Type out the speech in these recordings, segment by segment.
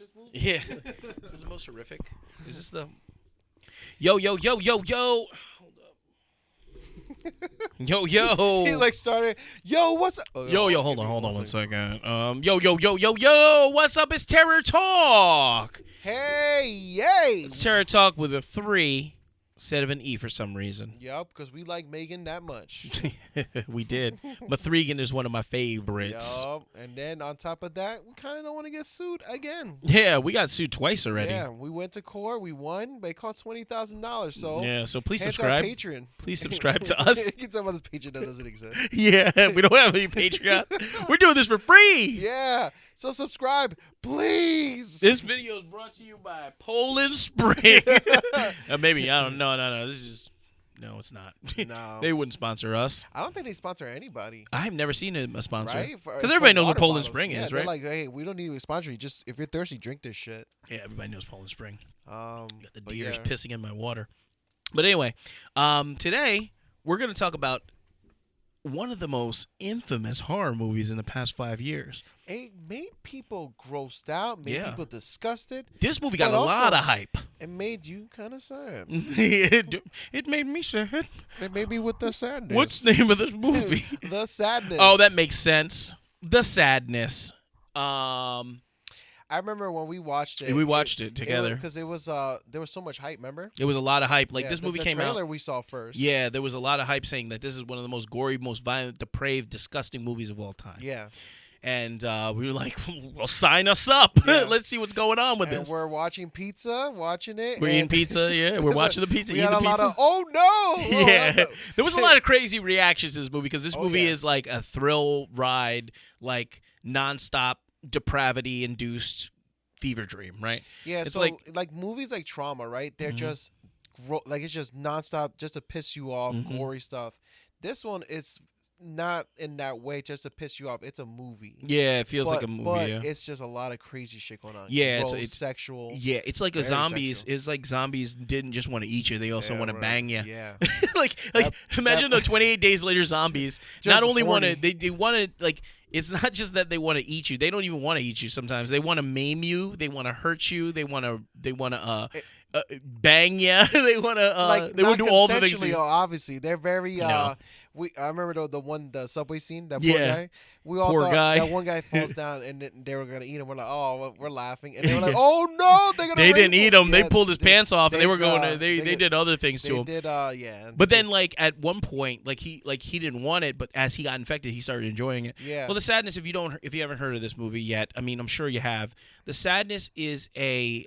this movie? Yeah. Is this the most horrific? Is this the... Yo. Hold up. Yo. He like started. Yo, what's up? Oh, Yo, hold on one second. Yo, what's up? It's Terror Talk. Hey, yay! It's Terror Talk with a 3 instead of an E for some reason. Yup, because we like Megan that much. We did. Mathregan is one of my favorites. Yup, and then on top of that, we kind of don't want to get sued again. Yeah, we got sued twice already. Yeah, we went to court, we won, but it cost $20,000. So yeah, so please hence subscribe. Our Patreon. Please subscribe to us. You can tell about this Patreon that doesn't exist. Yeah, we don't have any Patreon. We're doing this for free. Yeah, so subscribe, please. This video is brought to you by Poland Spring. Maybe, I don't know. No, this is... No, it's not. No. They wouldn't sponsor us. I don't think they sponsor anybody. I've never seen a sponsor. Right? Because everybody knows what water Poland bottles. Spring is, They're right? like, hey, we don't need to sponsor you. Just if you're thirsty, drink this shit. Yeah, everybody knows Poland Spring. Got the But deers yeah. pissing in my water. But anyway, today we're going to talk about one of the most infamous horror movies in the past 5 years. It made people grossed out, made people disgusted. This movie got But a lot also, of hype. It made you kind of sad. It made me sad. It made me with the sadness. What's the name of this movie? The Sadness. Oh, that makes sense. The Sadness. I remember when we watched it. We watched it together. Because it was there was so much hype, remember? It was a lot of hype. Like, Yeah, this movie the came out. trailer we saw first. Yeah, there was a lot of hype saying that this is one of the most gory, most violent, depraved, disgusting movies of all time. Yeah. And we were like, well, sign us up. Yeah. Let's see what's going on with And this. we're watching pizza, watching it. We're eating pizza, yeah. We're watching the pizza, We eating had the a pizza. lot of, oh no! Yeah. There was a lot of crazy reactions to this movie because this movie yeah. is like a thrill ride, like nonstop depravity-induced fever dream, right? Yeah, It's so like movies like Trauma, right? They're just like it's just nonstop, just to piss you off, gory stuff. This one is not in that way, just to piss you off. It's a movie. Yeah, it feels like a movie. But Yeah. it's just a lot of crazy shit going on. Yeah, Gross, it's sexual. Yeah, it's like a Very zombies. sexual. It's like zombies didn't just want to eat you; they also want to right. bang you. Yeah. like imagine the 28 Days Later zombies. Not only want to, they want to like. It's not just that they want to eat you. They don't even want to eat you. Sometimes they want to maim you. They want to hurt you. They want to bang you. They want to. They want to do all the things. Consensually, obviously, they're very. No. I remember the subway scene. That Yeah. poor guy. We all Poor thought guy. that one guy falls down and then they were gonna eat him. We're like, oh, well, we're laughing, and they were like, oh no, they're gonna. They rape didn't eat him. Yeah, They pulled his pants off, and they were going. They did- did other things to They him. did, yeah. But then, like at one point, he didn't want it, but as he got infected, he started enjoying it. Yeah. Well, The Sadness, if you haven't heard of this movie yet, I mean, I'm sure you have. The Sadness is a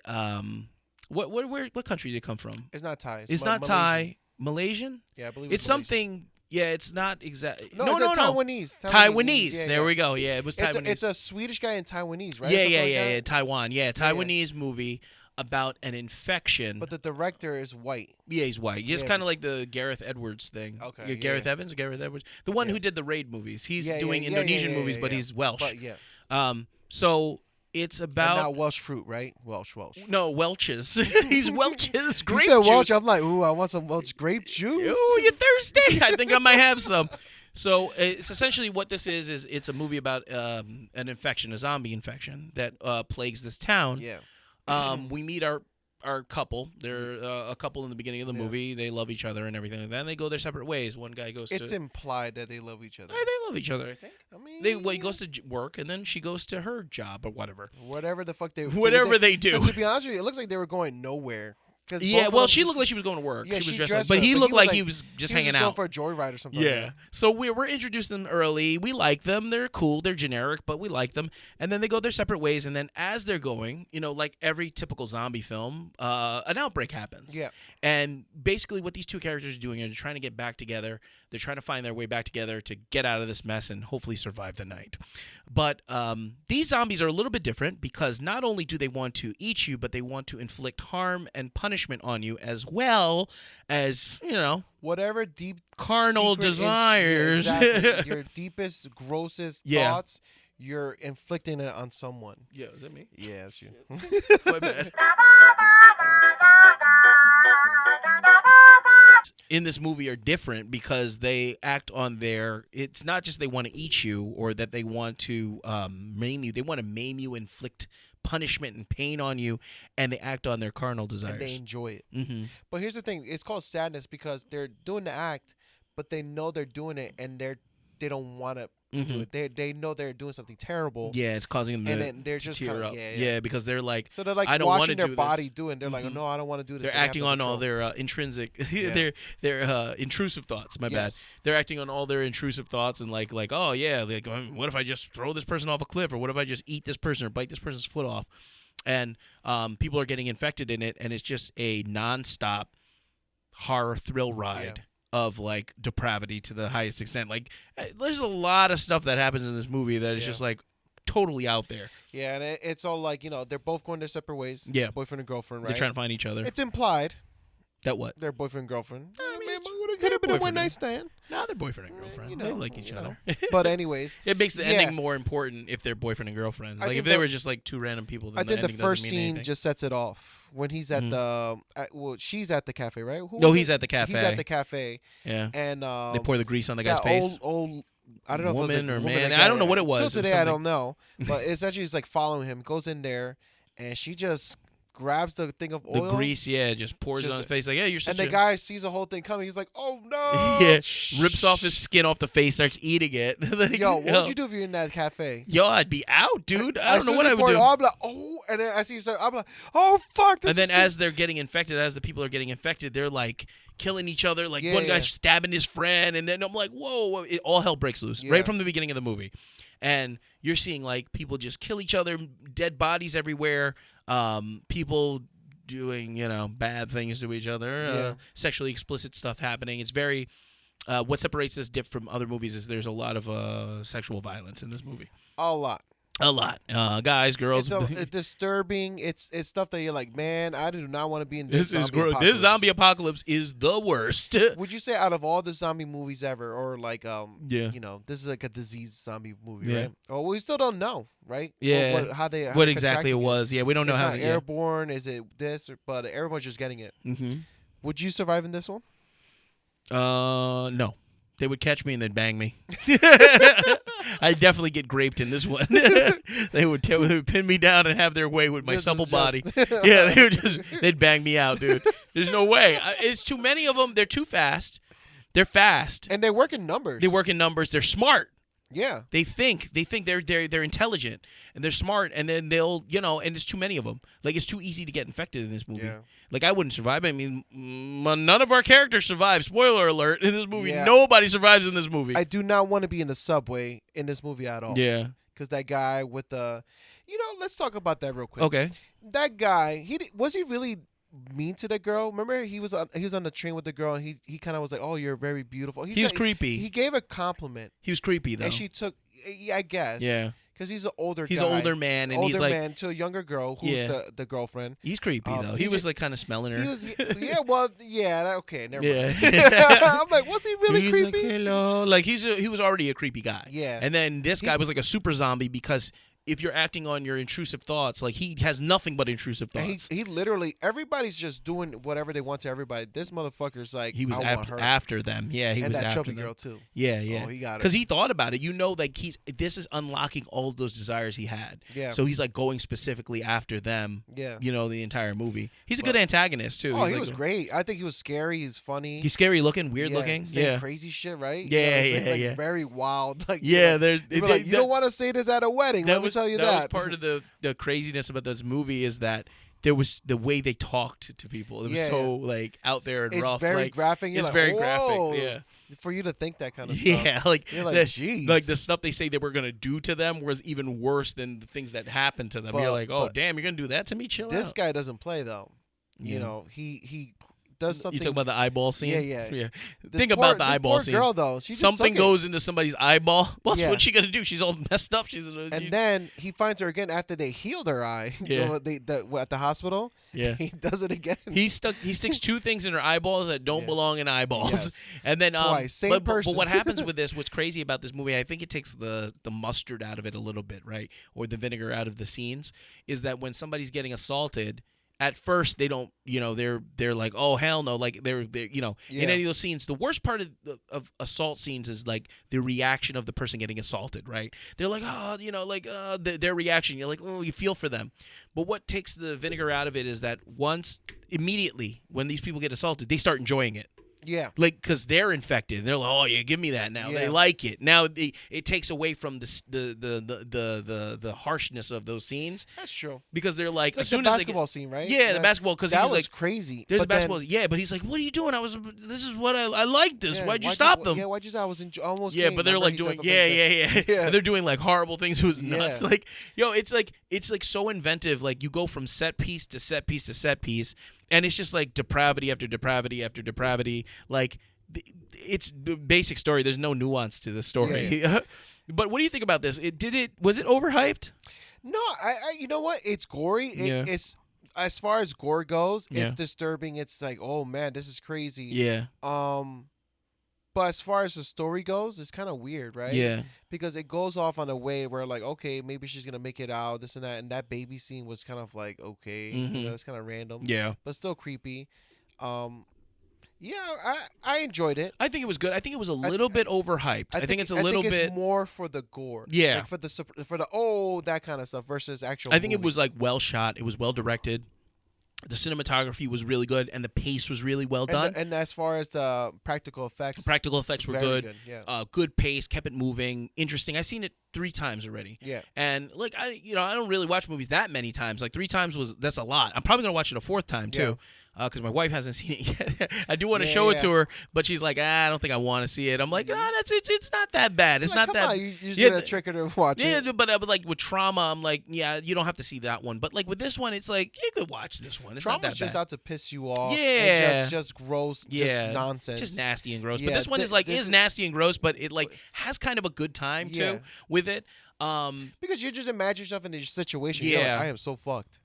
what country did it come from? It's not Thai. It's not Thai. Malaysian? Yeah, I believe It's Malaysian. something. Yeah, it's not exactly. No, No, it's no. Taiwanese. Taiwanese. Yeah, there yeah. we go. Yeah, it was Taiwanese. It's a Swedish guy in Taiwanese, right? Yeah, Something yeah, like yeah, that? yeah. Taiwan. Yeah, Taiwanese movie about an infection. But the director is white. Yeah, he's white. He's Yeah. kind of like the Gareth Edwards thing. Okay, Yeah, Gareth Evans or Gareth Edwards? The one who did the Raid movies. He's doing Indonesian movies, but he's Welsh. But yeah. So it's about... And not Welsh fruit, right? Welsh. No, Welch's. He's Welch's grape You said juice. Welsh. I'm like, ooh, I want some Welsh grape juice. Ooh, you thirsty? I think I might have some. So it's essentially what this is it's a movie about an infection, a zombie infection that plagues this town. Yeah. We meet our couple. They're a couple in the beginning of the movie. They love each other and everything like that. And they go their separate ways. One guy goes It's to... implied that they love each other. They love each other, I think. I mean, He goes to work, and then she goes to her job or whatever. whatever the fuck they do. 'cause to be honest with you, it looks like they were going nowhere. Yeah, well, she looked like she was going to work. Yeah, she was she dressed dressed but up, he but looked he was like like- he was just he was hanging going out. for a joyride or something. Yeah. Like that. So we're introduced them early. We like them. They're cool. They're generic, but we like them. And then they go their separate ways. And then as they're going, like every typical zombie film, an outbreak happens. Yeah. And basically what these two characters are doing is they're trying to get back together. They're trying to find their way back together to get out of this mess and hopefully survive the night. But these zombies are a little bit different because not only do they want to eat you, but they want to inflict harm and punishment on you as well as, Whatever deep carnal secret desires. exactly. Your deepest, grossest Yeah. thoughts, you're inflicting it on someone. Yeah, is that me? Yeah, it's you. My bad. In this movie are different because they act on it's not just they want to eat you or that they want to maim you. They want to maim you, inflict punishment and pain on you, and they act on their carnal desires. And they enjoy it. Mm-hmm. But here's the thing: it's called sadness because they're doing the act, but they know they're doing it, and they don't want to do it. They know they're doing something terrible. Yeah, it's causing them and then they're to just tear kinda, up. Yeah, because they're like, so they're like I don't want to watching their do body this. do it. And they're like, oh, no, I don't want to do this. They're but they have acting no on all control. their intrinsic, Yeah. their intrusive thoughts. My bad. Yes. They're acting on all their intrusive thoughts and like oh yeah, like what if I just throw this person off a cliff, or what if I just eat this person or bite this person's foot off, and people are getting infected in it, and it's just a nonstop horror thrill ride. Of like depravity to the highest extent. Like there's a lot of stuff that happens in this movie that is just like totally out there. Yeah, and it's all like, they're both going their separate ways. Yeah. Boyfriend and girlfriend, right? They're trying to find each other. It's implied That what? they're boyfriend and girlfriend. I mean, it could have been a one night stand. No, they're boyfriend and girlfriend. They like each other. But anyways, it makes the ending more important if they're boyfriend and girlfriend. Like if they were just like two random people, then I think the ending first doesn't mean scene anything. just sets it off when he's at the she's at the cafe, right? He's at the cafe. He's at the cafe. Yeah. And they pour the grease on the guy's that face. Old I don't know woman if it was or woman man. guy. I don't know what it was. Still today, I don't know. But essentially, he's like following him. Goes in there, and she just grabs the thing of oil. The grease, just pours it on his face. Like, yeah, you're such And the guy sees the whole thing coming. He's like, oh no! Yeah, rips off his skin off the face, starts eating it. Like, Yo, what would you do if you're in that cafe? Yo, I'd be out, dude. I don't know what I would do. I'm like, oh, and then I see, I'm like, oh fuck! This and then is as they're getting infected, as the people are getting infected, they're like killing each other. Like one guy's stabbing his friend, and then I'm like, whoa! It all hell breaks loose right from the beginning of the movie, and you're seeing like people just kill each other, dead bodies everywhere, people doing bad things to each other, sexually explicit stuff happening. It's very what separates this dip from other movies is there's a lot of sexual violence in this movie. A lot. Guys, girls. It's disturbing. It's stuff that you're like, man, I do not want to be in this. This is gross. This zombie apocalypse is the worst. Would you say out of all the zombie movies ever, or like, this is like a disease zombie movie, right? Oh, we still don't know, right? Yeah. How what exactly it was? Yeah, we don't know how. It's not airborne. Is it this? But everyone's just getting it. Mm-hmm. Would you survive in this one? No. They would catch me and they'd bang me. I'd definitely get raped in this one. They would pin me down and have their way with my supple body. Yeah, they'd bang me out, dude. There's no way. It's too many of them. They're too fast. They're fast. And they work in numbers. They're smart. Yeah. They think they're intelligent and they're smart, and then they'll and there's too many of them. Like it's too easy to get infected in this movie. Yeah. Like I wouldn't survive. I mean, none of our characters survive. Spoiler alert! In this movie, Yeah. nobody survives in this movie. I do not want to be in the subway in this movie at all. Yeah. Because that guy with the, let's talk about that real quick. Okay. That guy, was he really mean to the girl? Remember, he was on the train with the girl, and he kind of was like, "Oh, you're very beautiful." He was creepy. He gave a compliment. He was creepy though. And she took, I guess. Yeah. Because he's an older guy. He's an older man, and he's like to a younger girl who's the girlfriend. He's creepy though. He was like kind of smelling her. He was, okay, never mind. Yeah. I'm like, was he really He's creepy? like, hello. Like he was already a creepy guy. Yeah. And then this guy was like a super zombie because if you're acting on your intrusive thoughts, like he has nothing but intrusive thoughts. He literally, everybody's just doing whatever they want to everybody. This motherfucker's like, he was after them. Yeah, he was that after chubby them. girl too. Yeah, yeah. Oh, he got it. Because he thought about it. Like this is unlocking all of those desires he had. Yeah. So he's like going specifically after them. Yeah. The entire movie. He's a good antagonist too. Oh, he was great. I think he was scary. He's funny. He's scary looking, weird looking. Saying crazy shit, right? Yeah, yeah. Very wild. Like, yeah, you don't want to say this at a wedding. Let me tell you that. That was part of the craziness about this movie is that there was the way they talked to people. It was so like out there and rough. It's very graphic. It's very graphic. Yeah. For you to think that kind of stuff. Yeah, like you're like, jeez. Like the stuff they say they were gonna do to them was even worse than the things that happened to them. You're like, oh damn, you're gonna do that to me? Chill out. This guy doesn't play though. Yeah. He does something. You talk about the eyeball scene? Yeah. Think about the eyeball scene. Girl though, she something goes into somebody's eyeball. What's she gonna do? She's all messed up. And then he finds her again after they healed her eye. Yeah. At the hospital. Yeah. He does it again. He sticks two things in her eyeballs that don't belong in eyeballs. Yes. And then twice. Same person. But what happens with this? What's crazy about this movie? I think it takes the mustard out of it a little bit, right? Or the vinegar out of the scenes. Is that when somebody's getting assaulted, at first they don't, they're like, oh hell no, like they're in any of those scenes. The worst part of assault scenes is like the reaction of the person getting assaulted, right? They're like, oh, their reaction. You're like, oh, you feel for them. But what takes the vinegar out of it is that immediately when these people get assaulted, they start enjoying it. Yeah. Like, because they're infected. They're like, oh, yeah, give me that now. Yeah. They like it. Now it takes away from the harshness of those scenes. That's true. Because they're like, it's like as soon the basketball scene, right? Yeah, the basketball. Because that was like, crazy. There's basketball. But he's like, what are you doing? This is what I like this. Why'd you stop them? Yeah, why'd you stop? I was almost. Yeah, but they're like doing, yeah. They're doing like horrible things. It was nuts. Like, it's like so inventive. Like, you go from set piece to set piece to set piece, and it's just like depravity after depravity after depravity. Like, it's the basic story. There's no nuance to the story. Yeah. But what do you think about this? Was it overhyped? No, I you know what? It's gory. It's as far as gore goes, it's disturbing. It's like, oh man, this is crazy. Yeah. But as far as the story goes, it's kind of weird, right? Yeah. Because it goes off on a way where like, okay, maybe she's gonna make it out, this and that, and that baby scene was kind of like, okay, it's kind of random. Yeah. But still creepy. Yeah, I enjoyed it. I think it was good. I think it was a little bit overhyped. I think it's a little bit it's more for the gore. Yeah, like for the that kind of stuff versus actual. I think it was like well shot. It was well directed. The cinematography was really good, and the pace was really well done. And as far as the practical effects were good. Yeah. Good pace, kept it moving, interesting. I've seen it 3 times already. Yeah. And like I don't really watch movies that many times. Like 3 times that's a lot. I'm probably gonna watch it a 4th time too. Yeah. Because my wife hasn't seen it yet. I do want to show it to her, but she's like, I don't think I want to see it. I'm like, it's not that bad. It's not that. You just gonna trick her to watch it. Yeah, but like with Trauma, I'm like, yeah, you don't have to see that one. But like with this one, it's like you could watch this one. It's not that bad. Trauma's just out to piss you off. Yeah, just gross. Just nonsense. Just nasty and gross. But this one is nasty and gross, but it like has kind of a good time too with it. Because you just imagine yourself in this situation. Yeah, like, I am so fucked.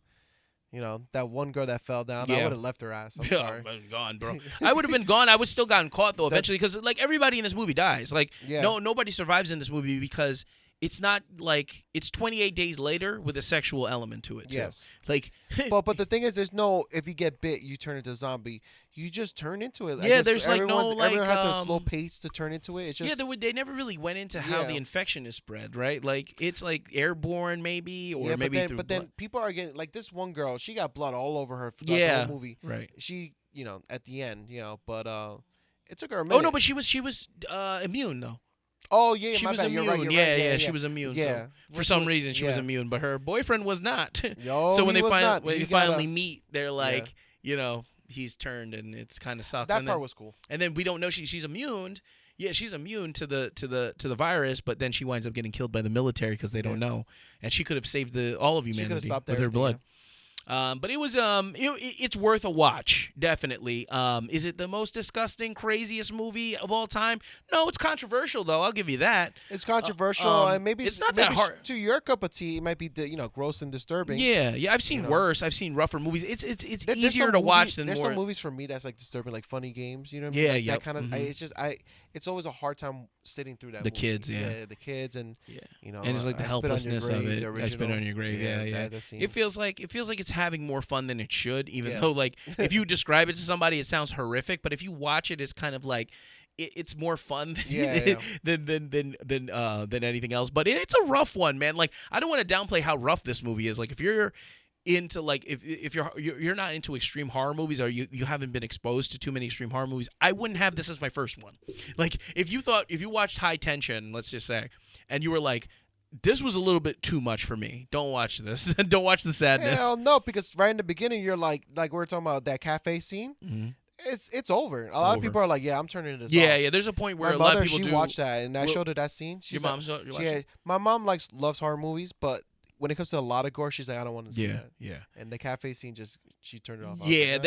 That one girl that fell down, I would have left her ass. I'm sorry. I'm gone, bro. I would have been gone. I would still gotten caught, though, eventually, because, like, everybody in this movie dies. Like, nobody survives in this movie because it's not, like, it's 28 days later with a sexual element to it, too. Yes. Like, but the thing is, there's no, if you get bit, you turn into a zombie. You just turn into it. Yeah, there's, like, no, like... Everyone has a slow pace to turn into it. It's just... Yeah, they never really went into how the infection is spread, right? Like, it's, like, airborne, maybe, or maybe through But then people are getting... Like, this one girl, she got blood all over her throughout the whole movie. Right. She, at the end, but it took her a minute. Oh, no, but she was immune, though. Oh, yeah, she was immune. You're right, she was immune. Yeah. So for some reason, she was immune, but her boyfriend was not. So when they finally meet, they're like, he's turned, and it's kind of sucks. That part was cool. And then we don't know she's immune. Yeah, she's immune to the virus, but then she winds up getting killed by the military because they don't know, and she could have saved all of humanity with her blood. But it was it's worth a watch, definitely. Is it the most disgusting, craziest movie of all time? No, it's controversial though. I'll give you that. It's controversial, and maybe it's not that hard. To your cup of tea, it might be gross and disturbing. Yeah. I've seen worse. I've seen rougher movies. It's easier to watch than there's more. some movies for me that's like disturbing, like Funny Games. You know what I mean? Yeah, that kind of. It's just it's always a hard time sitting through that. The movie. kids, the kids, and and it's like the helplessness of it. I Spit on Your Grave. Yeah. It feels like it's having more fun than it should, even though like if you describe it to somebody, it sounds horrific. But if you watch it, it's kind of like it's more fun than anything else. But it's a rough one, man. Like I don't want to downplay how rough this movie is. Like if you're into like if you're not into extreme horror movies, or you haven't been exposed to too many extreme horror movies, I wouldn't have this as my first one. Like if you watched High Tension, let's just say, and you were like, this was a little bit too much for me, don't watch this. Don't watch the sadness. Hell no, because right in the beginning you're like we're talking about that cafe scene. Mm-hmm. It's over. A lot of people are like, yeah, I'm turning this off. Yeah. There's a point where a lot of people she watched that, and I showed her that scene. She's my mom loves horror movies, but when it comes to a lot of gore, she's like, I don't want to see that. Yeah. And the cafe scene she turned it off. Yeah,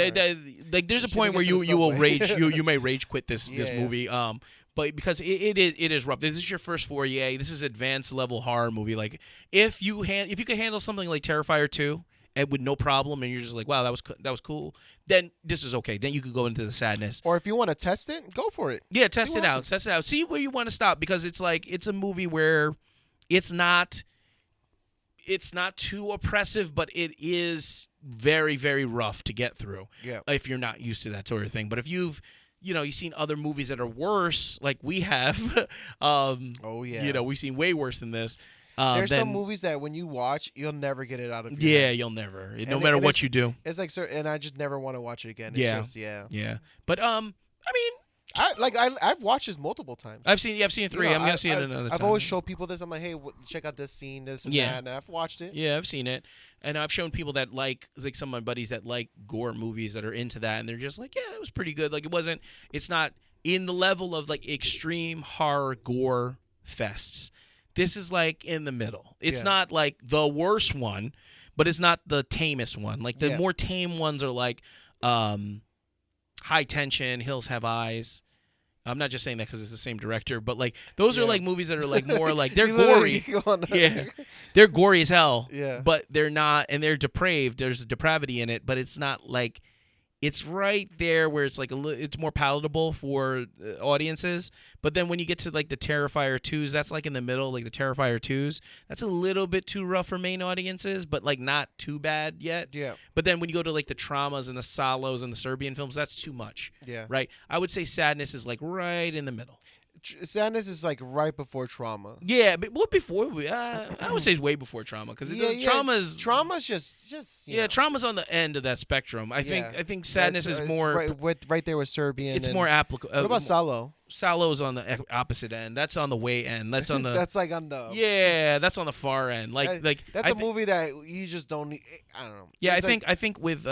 like there's a point where you will rage. You may rage quit this movie. But because it is rough. This is your first foray. This is advanced level horror movie. Like if you could handle something like Terrifier 2 and with no problem, and you're just like, wow, that was cool, then this is okay. Then you could go into the sadness. Or if you want to test it, go for it. Yeah, test it out. See where you want to stop, because it's like it's a movie where it's not it's not too oppressive, but it is very, very rough to get through. Yeah. If you're not used to that sort of thing. But if you've seen other movies that are worse, like we have. Oh yeah. We've seen way worse than this. There's some movies that when you watch, you'll never get it out of your Yeah, head. you'll never. No matter what you do. It's like, and I just never want to watch it again. It's Yeah. just, yeah. Yeah. But I mean, I've watched this multiple times. I've seen it 3. I'm gonna see it another time. I've always showed people this. I'm like, hey, check out this scene, this and that, and I've watched it. Yeah, I've seen it, and I've shown people that like some of my buddies that like gore movies that are into that, and they're just like, yeah, it was pretty good. Like it's not in the level of like extreme horror gore fests. This is like in the middle. It's not like the worst one, but it's not the tamest one. Like the more tame ones are like High Tension, Hills Have Eyes. I'm not just saying that because it's the same director, but like those are like movies that are like more like they're gory. Yeah, they're gory as hell. Yeah, but they're not, and they're depraved. There's a depravity in it, but it's not like it's right there where it's like it's more palatable for audiences. But then when you get to like the Terrifier 2s, that's like in the middle, like the Terrifier 2s. That's a little bit too rough for main audiences, but like not too bad yet. Yeah. But then when you go to like the Traumas and the Salos and the Serbian films, that's too much. Yeah. Right? I would say Sadness is like right in the middle. Sadness is like right before Trauma. Yeah, but what before? I would say it's way before Trauma because Trauma's just Trauma's on the end of that spectrum. I think Sadness is more right there with Serbian. It's more applicable. What about Salo? Salo's on the opposite end. That's on the way end. That's on the. That's like on the. That's on the far end. That's a movie that you just don't need. I don't know. Yeah, I think with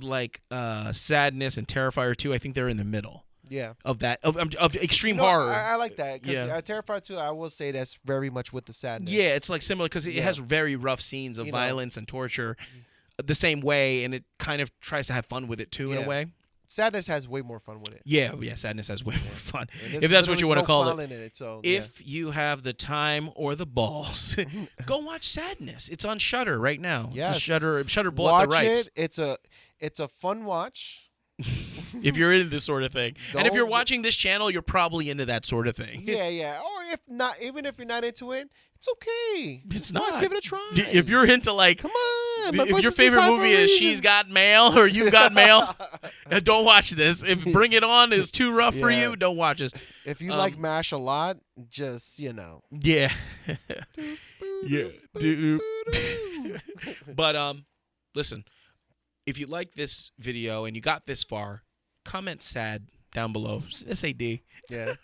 like Sadness and Terrifier 2, I think they're in the middle. Yeah. Of that of extreme horror. I like that because Terrifier 2, I will say that's very much with the Sadness. Yeah, it's like similar because it has very rough scenes of violence and torture, the same way, and it kind of tries to have fun with it too in a way. Sadness has way more fun with it. Yeah, Sadness has way more fun. If that's what you want to call it. If you have the time or the balls, go watch Sadness. It's on Shudder right now. Yes. Shudder bought the rights. It's a fun watch. If you're into this sort of thing, and if you're watching this channel, you're probably into that sort of thing. Yeah. Or if not, even if you're not into it, it's okay. It's not. Give it a try. If you're into like, come on. If your favorite movie is She's Got Mail or You've Got Mail, don't watch this. If Bring It On is too rough for you, don't watch this. If you like MASH a lot, just Yeah. But listen. If you like this video and you got this far, comment sad down below. SAD. Yeah.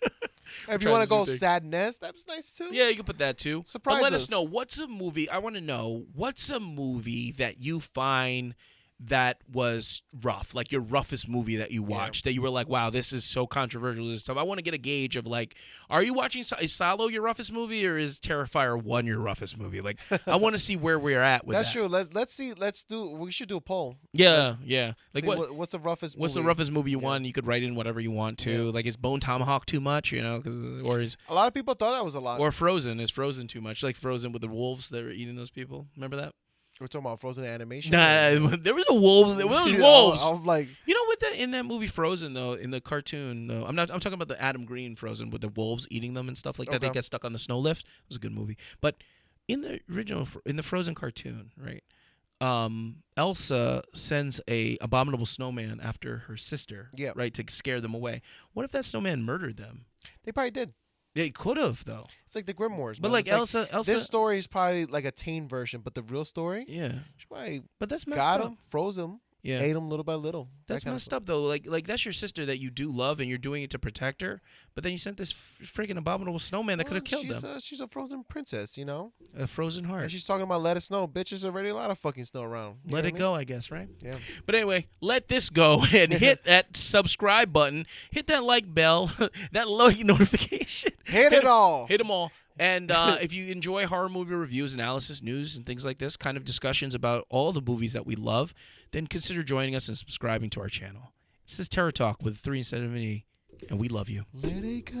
If you want to go Sadness, that's nice too. Yeah, you can put that too. Surprise But let us. us know what's a movie. I want to know what's a movie that you find that was rough, like your roughest movie that you watched, that you were like, wow, this is so controversial, this stuff. I want to get a gauge of like, are you watching, is Salo your roughest movie or is Terrifier 1 your roughest movie? Like, I want to see where we're at with That's that. true. We should do a poll. Yeah. Like what's the roughest movie? What's the roughest movie you want? You could write in whatever you want to. Like, is Bone Tomahawk too much, or is... A lot of people thought that was a lot. Or Frozen. Is Frozen too much? Like Frozen with the wolves that were eating those people. Remember that? We're talking about Frozen animation. Nah, there was wolves. There was wolves. I'm like, in that movie Frozen though, in the cartoon though, I'm talking about the Adam Green Frozen with the wolves eating them and stuff like that. They get stuck on the snow lift. It was a good movie. But in the original, in the Frozen cartoon, right? Elsa sends a abominable snowman after her sister, right, to scare them away. What if that snowman murdered them? They probably did. They could have though. It's like the Grimoires, but like Elsa, this story is probably like a tame version, but the real story, she probably but that's messed got up. him, froze him, ate him little by little. That's messed up though. Like that's your sister that you do love, and you're doing it to protect her. But then you sent this freaking abominable snowman that could have killed them. She's a frozen princess, a frozen heart. And she's talking about let it snow. Bitch, there's already a lot of fucking snow around. Let it go, I guess, right? Yeah. But anyway, let this go and hit that subscribe button. Hit that like bell. That like notification. Hit it all. Hit them all. And if you enjoy horror movie reviews, analysis, news, and things like this, kind of discussions about all the movies that we love, then consider joining us and subscribing to our channel. This is Terror Talk with 3 instead of an E, and we love you. Let it go.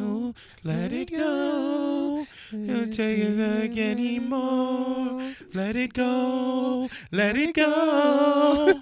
Oh, let it go. Don't take it back anymore. Let it go. Let it go.